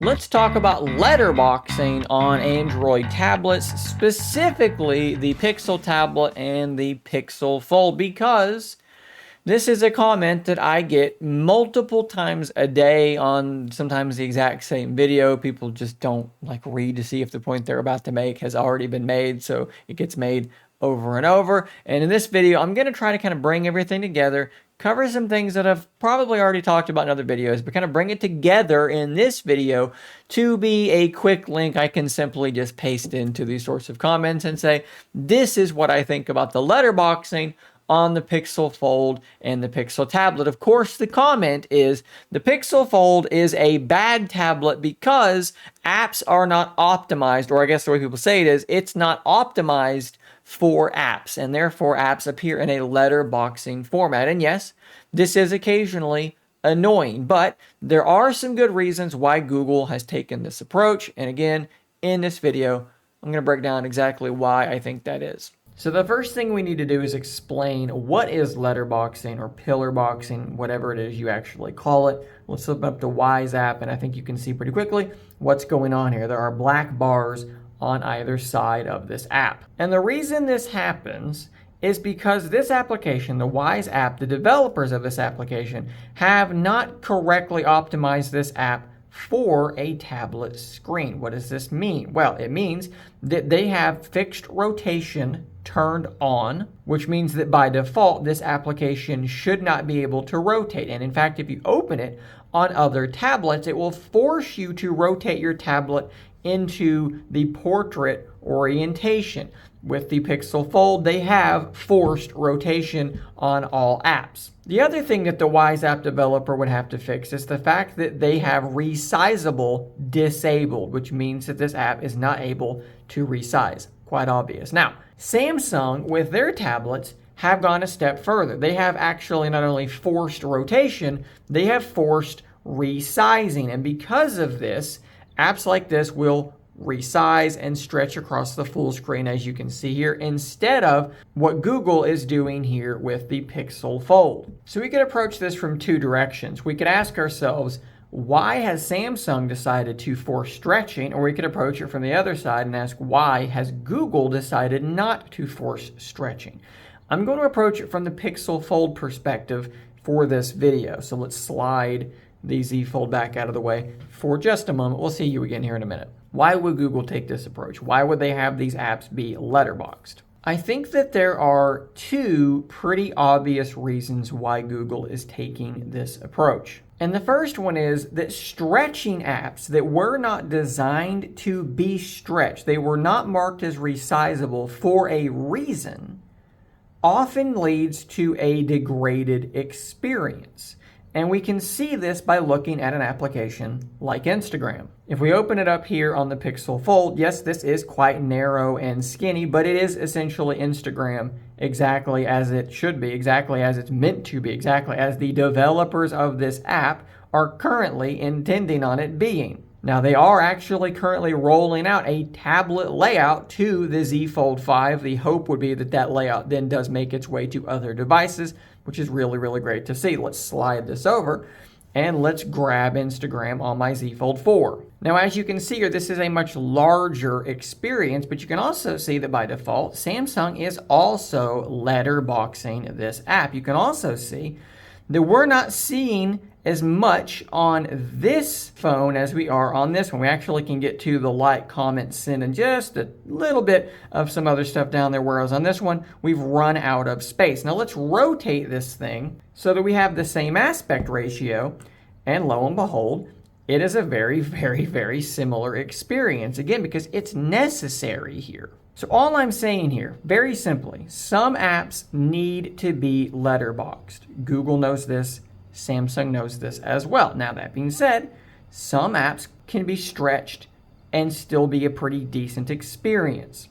Let's talk about letterboxing on Android tablets, specifically the Pixel tablet and the Pixel Fold, because this is a comment that I get multiple times a day on sometimes the exact same video. People just don't read to see if the point they're about to make has already been made, so it gets made over and over. And in this video, I'm going to try to kind of bring everything together, cover some things that I've probably already talked about in other videos, but kind of bring it together in this video to be a quick link I can simply just paste into these sorts of comments and say, this is what I think about the letterboxing on the Pixel Fold and the Pixel tablet. Of course, the comment is the Pixel Fold is a bad tablet because apps are not optimized, or I guess the way people say it is, it's not optimized for apps, and therefore apps appear in a letterboxing format. And yes, this is occasionally annoying, but there are some good reasons why Google has taken this approach. And again, in this video, I'm going to break down exactly why I think that is. So the first thing we need to do is explain what is letterboxing or pillarboxing, whatever it is you actually call it. Let's open up the Wise app, and I think you can see pretty quickly what's going on here. There are black bars on either side of this app. And the reason this happens is because this application, the Wise app, the developers of this application have not correctly optimized this app for a tablet screen. What does this mean? Well, it means that they have fixed rotation turned on, which means that by default, this application should not be able to rotate. And in fact, if you open it on other tablets, it will force you to rotate your tablet into the portrait orientation. With the Pixel Fold, they have forced rotation on all apps. The other thing that the Wise app developer would have to fix is the fact that they have resizable disabled, which means that this app is not able to resize. Quite obvious. Now, Samsung, with their tablets, have gone a step further. They have actually not only forced rotation, they have forced resizing. And because of this, apps like this will resize and stretch across the full screen, as you can see here, instead of what Google is doing here with the Pixel Fold. So we could approach this from two directions. We could ask ourselves, why has Samsung decided to force stretching? Or we could approach it from the other side and ask, why has Google decided not to force stretching? I'm going to approach it from the Pixel Fold perspective for this video. So let's slide the Z Fold back out of the way for just a moment. We'll see you again here in a minute. Why would Google take this approach? Why would they have these apps be letterboxed? I think that there are two pretty obvious reasons why Google is taking this approach. And the first one is that stretching apps that were not designed to be stretched, they were not marked as resizable for a reason, often leads to a degraded experience. And we can see this by looking at an application like Instagram. If we open it up here on the Pixel Fold, yes, this is quite narrow and skinny, but it is essentially Instagram exactly as it should be, exactly as it's meant to be, exactly as the developers of this app are currently intending on it being. Now, they are actually currently rolling out a tablet layout to the Z Fold 5. The hope would be that that layout then does make its way to other devices, which is really, really great to see. Let's slide this over and let's grab Instagram on my Z Fold 4. Now, as you can see here, this is a much larger experience, but you can also see that by default, Samsung is also letterboxing this app. You can also see that we're not seeing as much on this phone as we are on this one. We actually can get to the like, comment, send, and just a little bit of some other stuff down there, whereas on this one, we've run out of space. Now let's rotate this thing so that we have the same aspect ratio, and lo and behold, it is a very, very, very similar experience, again, because it's necessary here. So all I'm saying here, very simply, some apps need to be letterboxed. Google knows this. Samsung knows this as well. Now, that being said, some apps can be stretched and still be a pretty decent experience.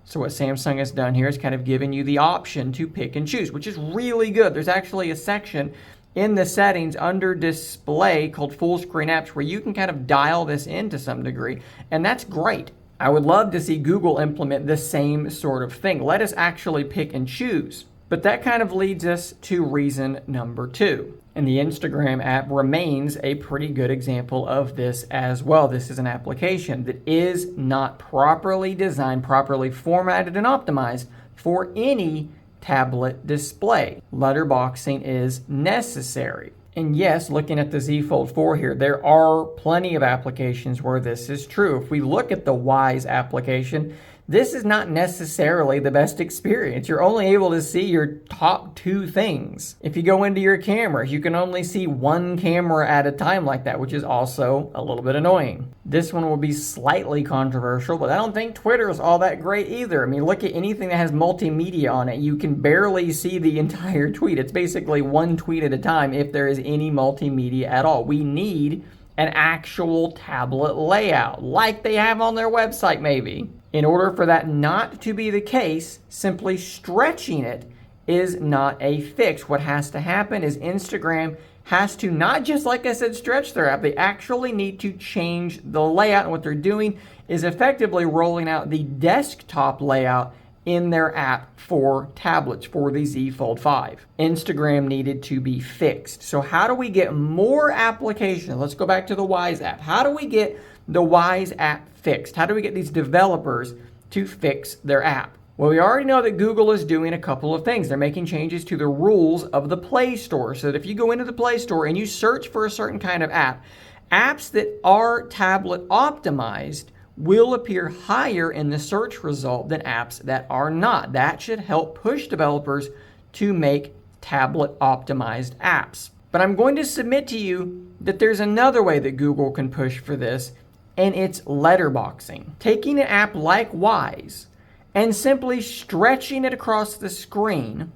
So what Samsung has done here is kind of given you the option to pick and choose, which is really good. There's actually a section in the settings under display called full screen apps where you can kind of dial this in to some degree, and that's great. I would love to see Google implement the same sort of thing. Let us actually pick and choose. But that kind of leads us to reason number two. And the Instagram app remains a pretty good example of this as well. This is an application that is not properly designed, properly formatted and optimized for any tablet display. Letterboxing is necessary. And yes, looking at the Z Fold 4 here, there are plenty of applications where this is true. If we look at the Wise application, this is not necessarily the best experience. You're only able to see your top 2 things. If you go into your cameras, you can only see 1 camera at a time like that, which is also a little bit annoying. This one will be slightly controversial, but I don't think Twitter is all that great either. I mean, look at anything that has multimedia on it. You can barely see the entire tweet. It's basically 1 tweet at a time if there is any multimedia at all. We need an actual tablet layout, like they have on their website maybe. In order for that not to be the case, simply stretching it is not a fix. What has to happen is Instagram has to not just, like I said, stretch their app. They actually need to change the layout. And what they're doing is effectively rolling out the desktop layout in their app for tablets, for the Z Fold 5. Instagram needed to be fixed. So how do we get more applications? Let's go back to the Wise app. How do we get the Wise app fixed? How do we get these developers to fix their app? Well, we already know that Google is doing a couple of things. They're making changes to the rules of the Play Store so that if you go into the Play Store and you search for a certain kind of app, apps that are tablet optimized will appear higher in the search result than apps that are not. That should help push developers to make tablet optimized apps. But I'm going to submit to you that there's another way that Google can push for this, and it's letterboxing. Taking an app like Wise and simply stretching it across the screen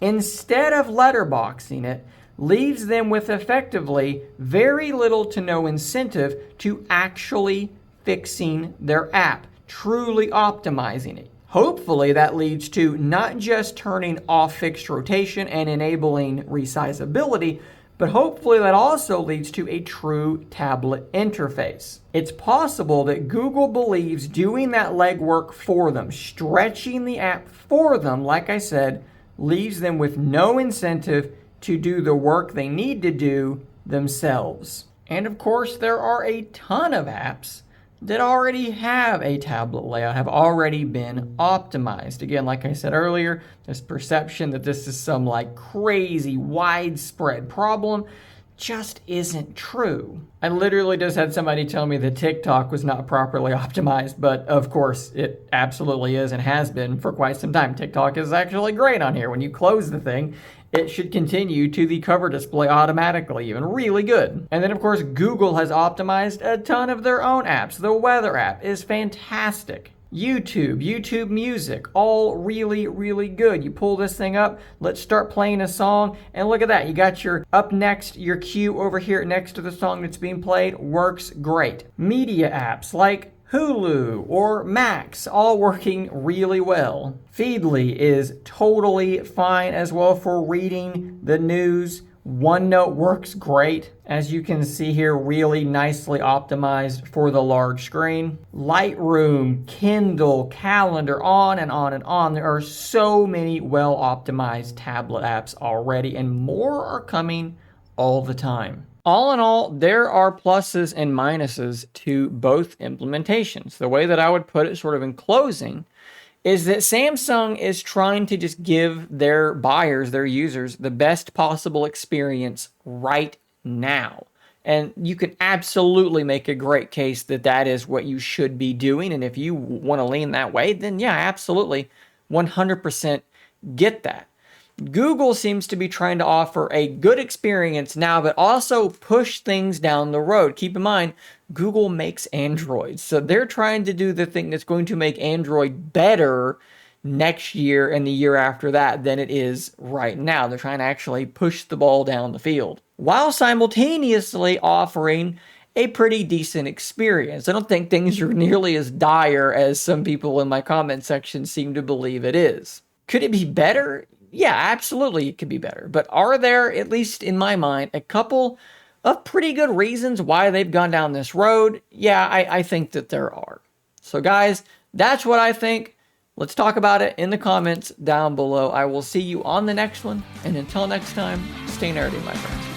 instead of letterboxing it leaves them with effectively very little to no incentive to actually fixing their app, truly optimizing it. Hopefully that leads to not just turning off fixed rotation and enabling resizability, but hopefully that also leads to a true tablet interface. It's possible that Google believes doing that legwork for them, stretching the app for them, like I said, leaves them with no incentive to do the work they need to do themselves. And of course, there are a ton of apps that already have a tablet layout, have already been optimized. Again, like I said earlier, this perception that this is some like crazy widespread problem just isn't true. I literally just had somebody tell me that TikTok was not properly optimized, but of course it absolutely is and has been for quite some time. TikTok is actually great on here. When you close the thing, it should continue to the cover display automatically, even really good. And then of course, Google has optimized a ton of their own apps. The weather app is fantastic. YouTube Music, all really, really good. You pull this thing up, let's start playing a song, and look at that. You got your up next, your cue over here next to the song that's being played, works great. Media apps like Hulu or Max, all working really well. Feedly is totally fine as well for reading the news. OneNote works great. As you can see here, really nicely optimized for the large screen. Lightroom, Kindle, Calendar, on and on and on. There are so many well-optimized tablet apps already, and more are coming all the time. All in all, there are pluses and minuses to both implementations. The way that I would put it sort of in closing is that Samsung is trying to just give their buyers, their users, the best possible experience right now. And you can absolutely make a great case that that is what you should be doing. And if you want to lean that way, then yeah, absolutely, 100% get that. Google seems to be trying to offer a good experience now, but also push things down the road. Keep in mind, Google makes Android, so they're trying to do the thing that's going to make Android better next year and the year after that than it is right now. They're trying to actually push the ball down the field while simultaneously offering a pretty decent experience. I don't think things are nearly as dire as some people in my comment section seem to believe it is. Could it be better? Yeah, absolutely it could be better. But are there, at least in my mind, a couple of pretty good reasons why they've gone down this road? Yeah, I think that there are. So guys, that's what I think. Let's talk about it in the comments down below. I will see you on the next one. And until next time, stay nerdy, my friends.